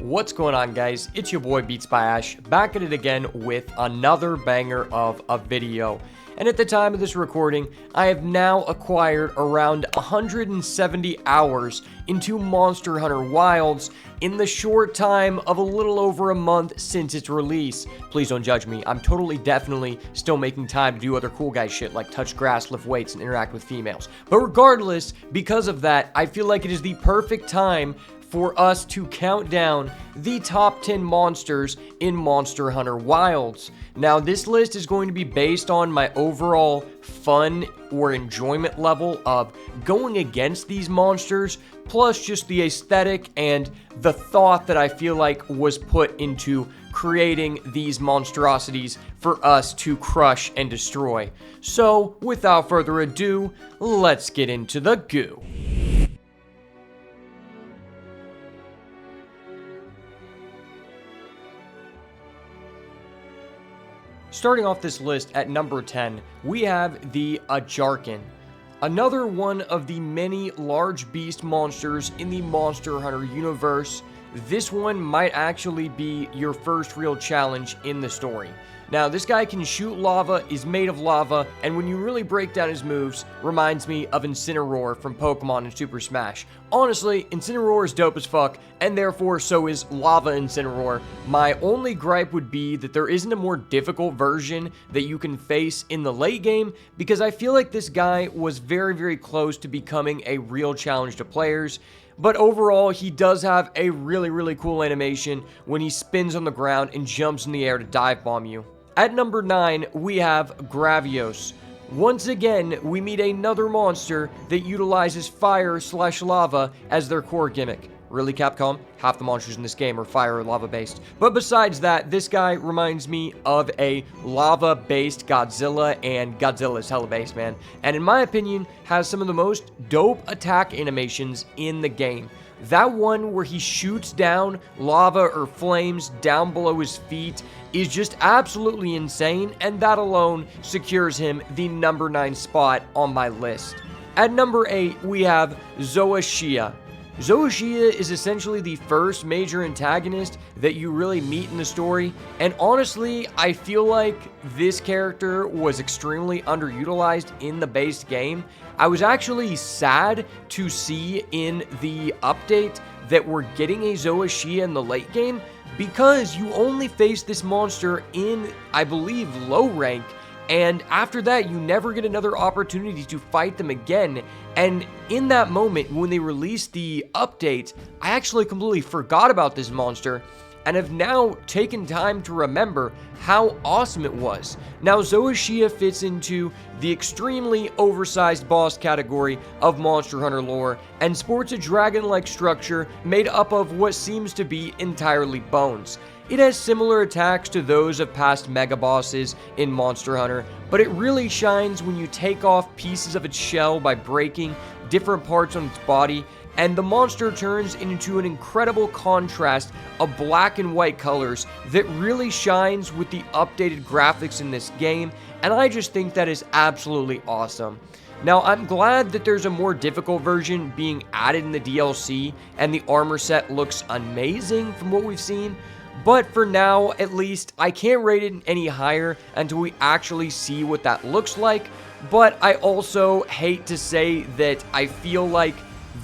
What's going on, guys? It's your boy Beats by Ash, back at it again with another banger of a video. And at the time of this recording, I have now acquired around 170 hours into Monster Hunter Wilds in the short time of a little over a month since its release. Please don't judge me. I'm definitely still making time to do other cool guy shit like touch grass, lift weights, and interact with females. But regardless, because of that, I feel like it is the perfect time for us to count down the top 10 monsters in Monster Hunter Wilds. Now, this list is going to be based on my overall fun or enjoyment level of going against these monsters, plus just the aesthetic and the thought that I feel like was put into creating these monstrosities for us to crush and destroy. So, without further ado, let's get into the goo. Starting off this list at number 10, we have the Ajarkan, another one of the many large beast monsters in the Monster Hunter universe. This one might actually be your first real challenge in the story. Now, this guy can shoot lava, is made of lava, and when you really break down his moves, reminds me of Incineroar from Pokemon and Super Smash. Honestly, Incineroar is dope as fuck, and therefore so is Lava Incineroar. My only gripe would be that there isn't a more difficult version that you can face in the late game, because I feel like this guy was very close to becoming a real challenge to players. But overall, he does have a really cool animation when he spins on the ground and jumps in the air to dive bomb you. At number 9, we have Gravios. Once again, we meet another monster that utilizes fire/lava as their core gimmick. Really, Capcom? Half the monsters in this game are fire or lava based. But besides that, this guy reminds me of a lava based Godzilla, and Godzilla is hella based, man. And in my opinion, has some of the most dope attack animations in the game. That one where he shoots down lava or flames down below his feet is just absolutely insane, and that alone secures him the number 9 spot on my list. At number 8, we have Zoashia. Zoashia is essentially the first major antagonist that you really meet in the story, and honestly, I feel like this character was extremely underutilized in the base game. I was actually sad to see in the update that we're getting a Zoashia in the late game, because you only face this monster in, I believe, low rank, and after that, you never get another opportunity to fight them again. And in that moment, when they released the update, I actually completely forgot about this monster and have now taken time to remember how awesome it was. Now, Zoashia fits into the extremely oversized boss category of Monster Hunter lore and sports a dragon-like structure made up of what seems to be entirely bones. It has similar attacks to those of past mega bosses in Monster Hunter, but it really shines when you take off pieces of its shell by breaking different parts on its body, and the monster turns into an incredible contrast of black and white colors that really shines with the updated graphics in this game, and I just think that is absolutely awesome. Now, I'm glad that there's a more difficult version being added in the DLC, and the armor set looks amazing from what we've seen. But for now, at least, I can't rate it any higher until we actually see what that looks like. But I also hate to say that I feel like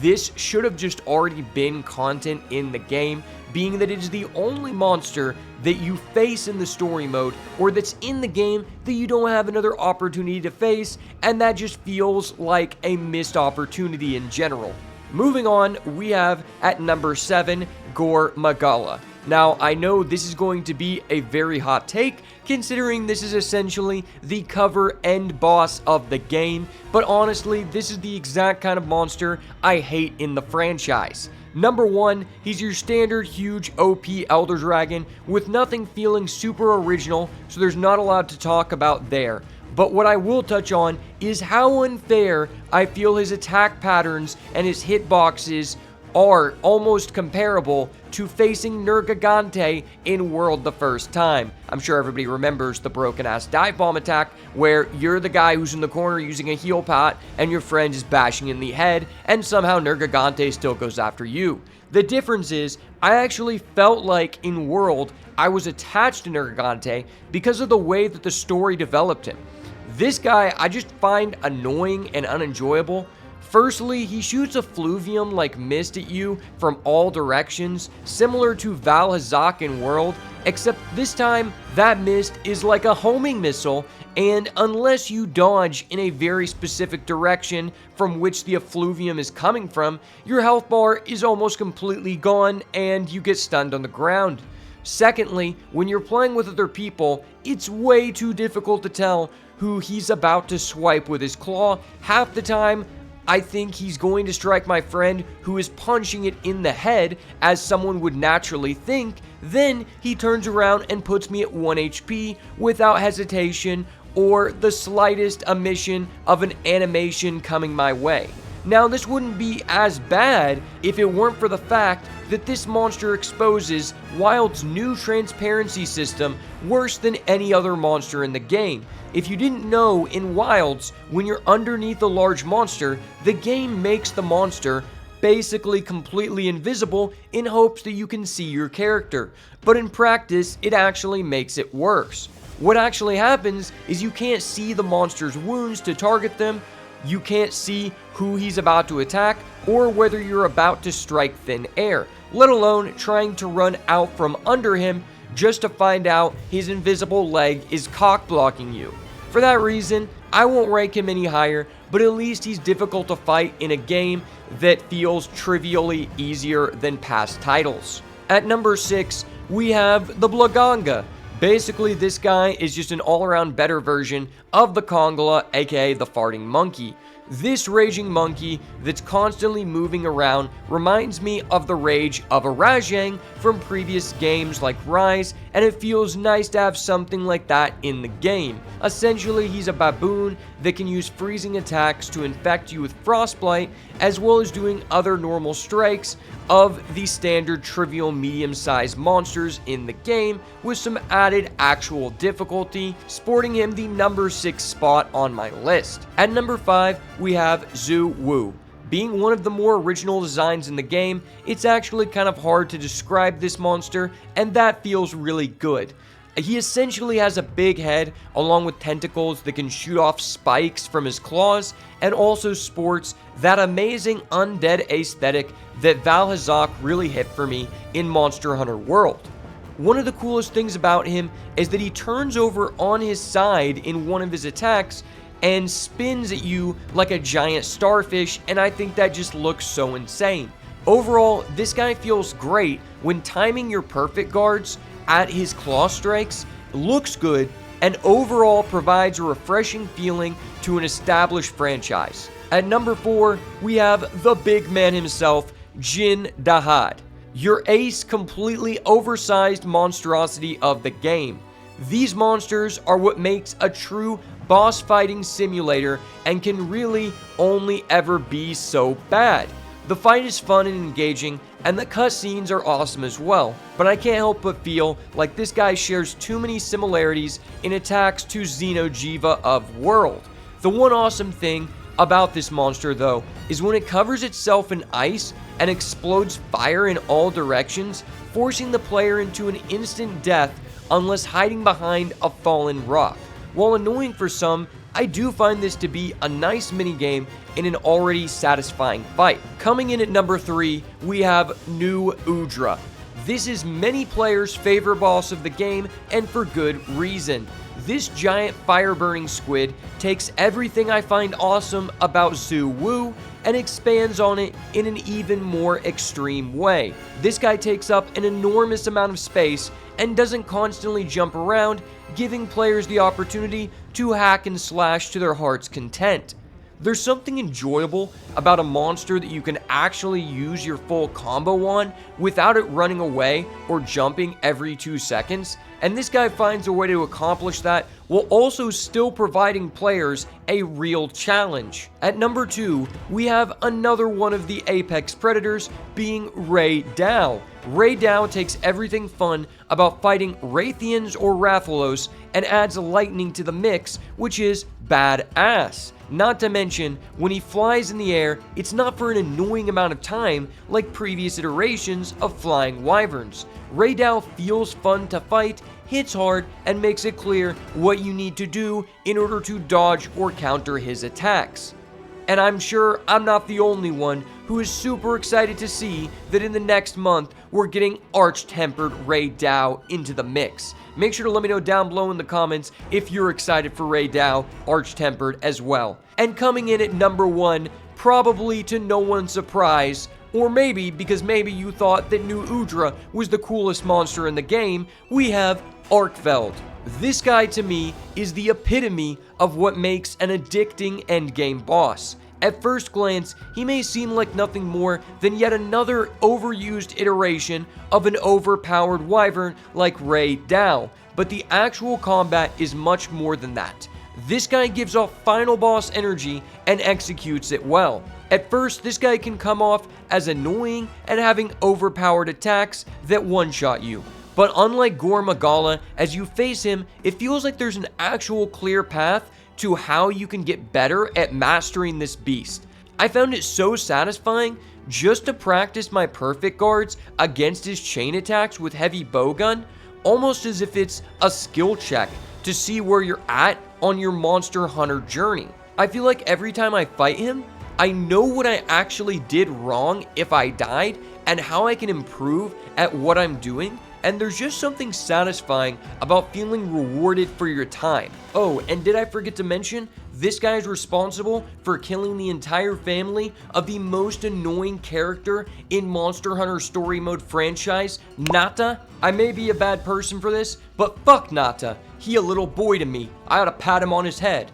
this should have just already been content in the game, being that it is the only monster that you face in the story mode, or that's in the game that you don't have another opportunity to face, and that just feels like a missed opportunity in general. Moving on, we have at number 7, Gore Magala. Now, I know this is going to be a very hot take, considering this is essentially the cover end boss of the game, but honestly, this is the exact kind of monster I hate in the franchise. Number 1, he's your standard huge OP Elder Dragon with nothing feeling super original, so there's not a lot to talk about there. But what I will touch on is how unfair I feel his attack patterns and his hitboxes are almost comparable to facing Nergigante in World the first time. I'm sure everybody remembers the broken-ass dive bomb attack, where you're the guy who's in the corner using a heal pot, and your friend is bashing in the head, and somehow Nergigante still goes after you. The difference is, I actually felt like in World, I was attached to Nergigante because of the way that the story developed him. This guy, I just find annoying and unenjoyable. Firstly, he shoots a fluvium-like mist at you from all directions, similar to Vaal Hazak in World, except this time, that mist is like a homing missile, and unless you dodge in a very specific direction from which the effluvium is coming from, your health bar is almost completely gone and you get stunned on the ground. Secondly, when you're playing with other people, it's way too difficult to tell who he's about to swipe with his claw. Half the time, I think he's going to strike my friend who is punching it in the head, as someone would naturally think. Then he turns around and puts me at 1 HP without hesitation or the slightest emission of an animation coming my way. Now, this wouldn't be as bad if it weren't for the fact that this monster exposes Wild's new transparency system worse than any other monster in the game. If you didn't know, in Wilds, when you're underneath a large monster, the game makes the monster basically completely invisible in hopes that you can see your character. But in practice, it actually makes it worse. What actually happens is you can't see the monster's wounds to target them, you can't see who he's about to attack, or whether you're about to strike thin air, let alone trying to run out from under him just to find out his invisible leg is cock blocking you. For that reason, I won't rank him any higher, but at least he's difficult to fight in a game that feels trivially easier than past titles. At number 6, we have the Blaganga. Basically, this guy is just an all-around better version of the Kongala, aka the farting monkey. This raging monkey that's constantly moving around reminds me of the rage of a Rajang from previous games like Rise, and it feels nice to have something like that in the game. Essentially, he's a baboon that can use freezing attacks to infect you with frostbite, as well as doing other normal strikes of the standard trivial medium-sized monsters in the game, with some added actual difficulty, sporting him the number 6 spot on my list. At number 5, we have Zhu Wu. Being one of the more original designs in the game, it's actually kind of hard to describe this monster, and that feels really good. He essentially has a big head along with tentacles that can shoot off spikes from his claws, and also sports that amazing undead aesthetic that Vaal Hazak really hit for me in Monster Hunter World. One of the coolest things about him is that he turns over on his side in one of his attacks and spins at you like a giant starfish, and I think that just looks so insane. Overall, this guy feels great when timing your perfect guards at his claw strikes, looks good, and overall provides a refreshing feeling to an established franchise. At number 4, we have the big man himself, Jin Dahad. Your ace, completely oversized monstrosity of the game. These monsters are what makes a true boss fighting simulator and can really only ever be so bad. The fight is fun and engaging, and the cutscenes are awesome as well, but I can't help but feel like this guy shares too many similarities in attacks to Xeno'jiiva of World. The one awesome thing about this monster, though, is when it covers itself in ice and explodes fire in all directions, forcing the player into an instant death unless hiding behind a fallen rock. While annoying for some, I do find this to be a nice minigame in an already satisfying fight. Coming in at number 3, we have New Udra. This is many players' favorite boss of the game, and for good reason. This giant fire-burning squid takes everything I find awesome about Zhu Wu and expands on it in an even more extreme way. This guy takes up an enormous amount of space and doesn't constantly jump around, giving players the opportunity to hack and slash to their heart's content. There's something enjoyable about a monster that you can actually use your full combo on without it running away or jumping every 2 seconds, and this guy finds a way to accomplish that while also still providing players a real challenge. At number 2, we have another one of the Apex Predators, being Rae Dow. Rae Dow takes everything fun about fighting Raytheons or Rathalos and adds lightning to the mix, which is badass. Not to mention, when he flies in the air, it's not for an annoying amount of time like previous iterations of Flying Wyverns. Rae Dow feels fun to fight, hits hard, and makes it clear what you need to do in order to dodge or counter his attacks. And I'm sure I'm not the only one who is super excited to see that in the next month we're getting Arch-Tempered Rae Dow into the mix. Make sure to let me know down below in the comments if you're excited for Rae Dow Arch-Tempered as well. And coming in at number 1, probably to no one's surprise, or maybe because maybe you thought that New Udra was the coolest monster in the game, we have Arkveld. This guy to me is the epitome of what makes an addicting endgame boss. At first glance, he may seem like nothing more than yet another overused iteration of an overpowered wyvern like Rae Dow, but the actual combat is much more than that. This guy gives off final boss energy and executes it well. At first, this guy can come off as annoying and having overpowered attacks that one-shot you. But unlike Gore Magala, as you face him, it feels like there's an actual clear path to how you can get better at mastering this beast. I found it so satisfying just to practice my perfect guards against his chain attacks with heavy bowgun, almost as if it's a skill check to see where you're at on your Monster Hunter journey. I feel like every time I fight him, I know what I actually did wrong if I died and how I can improve at what I'm doing, and there's just something satisfying about feeling rewarded for your time. Oh, and did I forget to mention, this guy is responsible for killing the entire family of the most annoying character in Monster Hunter Story Mode franchise, Nata. I may be a bad person for this, but fuck Nata. He a little boy to me. I ought to pat him on his head.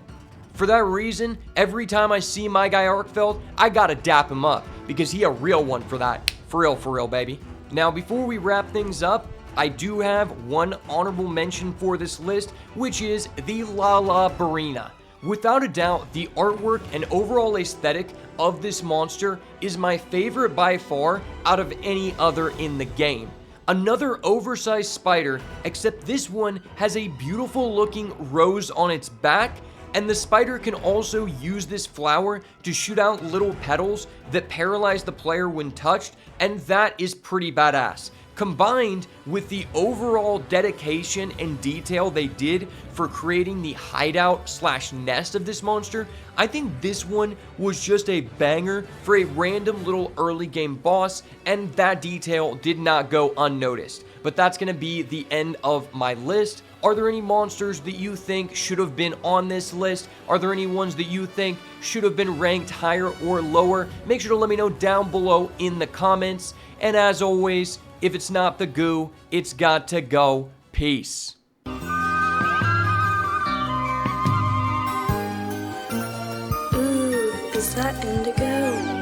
For that reason, every time I see my guy Arkveld, I gotta dap him up, because he a real one for that. For real, baby. Now, before we wrap things up, I do have one honorable mention for this list, which is the Lala Barina. Without a doubt, the artwork and overall aesthetic of this monster is my favorite by far out of any other in the game. Another oversized spider, except this one has a beautiful looking rose on its back, and the spider can also use this flower to shoot out little petals that paralyze the player when touched, and that is pretty badass. Combined with the overall dedication and detail they did for creating the hideout / nest of this monster, I think this one was just a banger for a random little early game boss, and that detail did not go unnoticed. But that's going to be the end of my list. Are there any monsters that you think should have been on this list? Are there any ones that you think should have been ranked higher or lower? Make sure to let me know down below in the comments. And as always, if it's not the goo, it's got to go. Peace. Ooh, is that indigo?